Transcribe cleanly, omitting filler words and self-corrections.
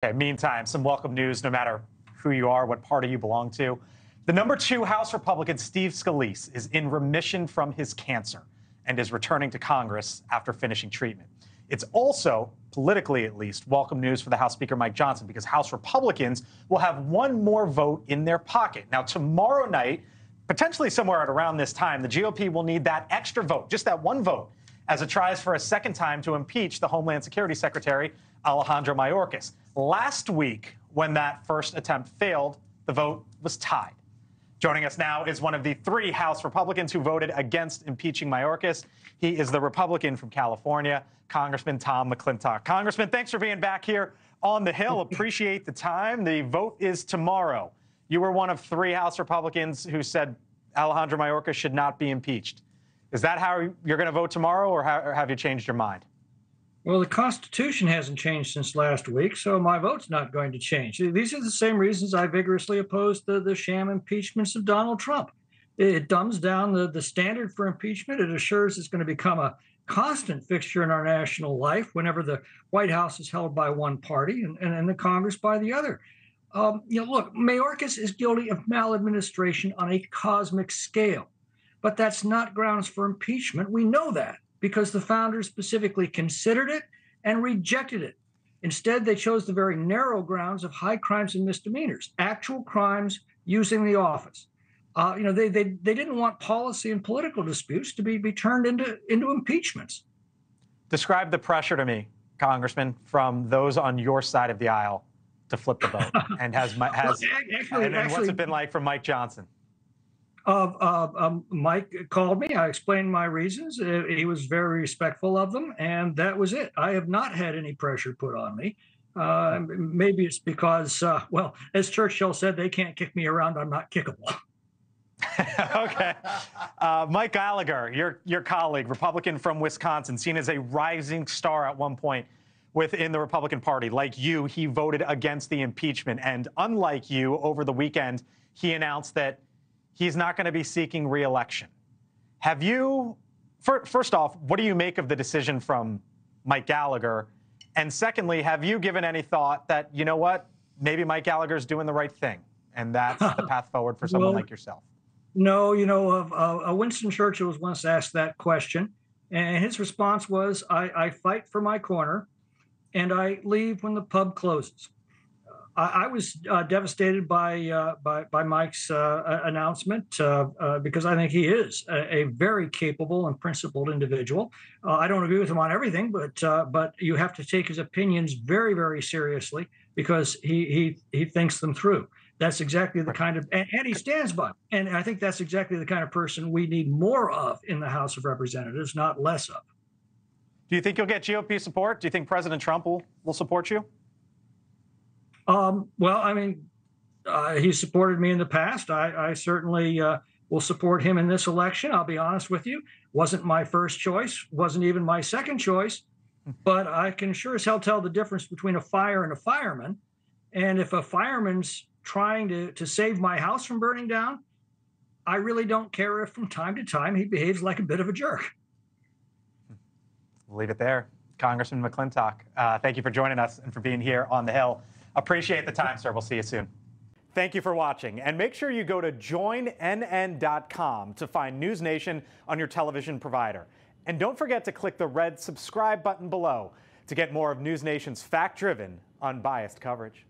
Okay, meantime, some welcome news, no matter who you are, what party you belong to. The #2 House Republican, Steve Scalise, is in remission from his cancer and is returning to Congress after finishing treatment. It's also, politically at least, welcome news for the House Speaker Mike Johnson, because House Republicans will have one more vote in their pocket. Now, tomorrow night, potentially somewhere at around this time, the GOP will need that extra vote, just that one vote, as it tries for a second time to impeach the Homeland Security Secretary Alejandro Mayorkas. Last week, when that first attempt failed, the vote was tied. Joining us now is one of the 3 House Republicans who voted against impeaching Mayorkas. He is the Republican from California, Congressman Tom McClintock. Congressman, thanks for being back here on the Hill. Appreciate the time. The vote is tomorrow. You were one of 3 House Republicans who said Alejandro Mayorkas should not be impeached. Is that how you're going to vote tomorrow, or have you changed your mind? Well, the Constitution hasn't changed since last week, so my vote's not going to change. These are the same reasons I vigorously opposed the sham impeachments of Donald Trump. It dumbs down the standard for impeachment. It assures it's going to become a constant fixture in our national life whenever the White House is held by one party and the Congress by the other. Look, Mayorkas is guilty of maladministration on a cosmic scale, but that's not grounds for impeachment. We know that, because the founders specifically considered it and rejected it. Instead, they chose the very narrow grounds of high crimes and misdemeanors, actual crimes using the office. They didn't want policy and political disputes to be turned into impeachments. Describe the pressure to me, Congressman, from those on your side of the aisle to flip the vote. And what's it been like for Mike Johnson? Mike called me. I explained my reasons. He was very respectful of them, and that was it. I have not had any pressure put on me. Maybe it's because, well, as Churchill said, they can't kick me around. I'm not kickable. Okay. Mike Gallagher, your colleague, Republican from Wisconsin, seen as a rising star at one point within the Republican Party. Like you, he voted against the impeachment. And unlike you, over the weekend, he announced that he's not going to be seeking re-election. Have you, first off, what do you make of the decision from Mike Gallagher? And secondly, have you given any thought that, you know what, maybe Mike Gallagher's doing the right thing, and that's the path forward for someone like yourself? No, Winston Churchill was once asked that question, and his response was, I fight for my corner, and I leave when the pub closes. I was devastated by Mike's announcement because I think he is a very capable and principled individual. I don't agree with him on everything, but you have to take his opinions very, very seriously, because he thinks them through. That's exactly the kind of, and he stands by. And I think that's exactly the kind of person we need more of in the House of Representatives, not less of. Do you think you'll get GOP support? Do you think President Trump will support you? Well, I mean, he supported me in the past. I certainly will support him in this election. I'll be honest with you. Wasn't my first choice, wasn't even my second choice, but I can sure as hell tell the difference between a fire and a fireman. And if a fireman's trying to save my house from burning down, I really don't care if from time to time he behaves like a bit of a jerk. We'll leave it there. Congressman McClintock, thank you for joining us and for being here on the Hill. Appreciate the time, sir. We'll see you soon. Thank you for watching, and make sure you go to joinnn.com to find NewsNation on your television provider. And don't forget to click the red subscribe button below to get more of NewsNation's fact-driven, unbiased coverage.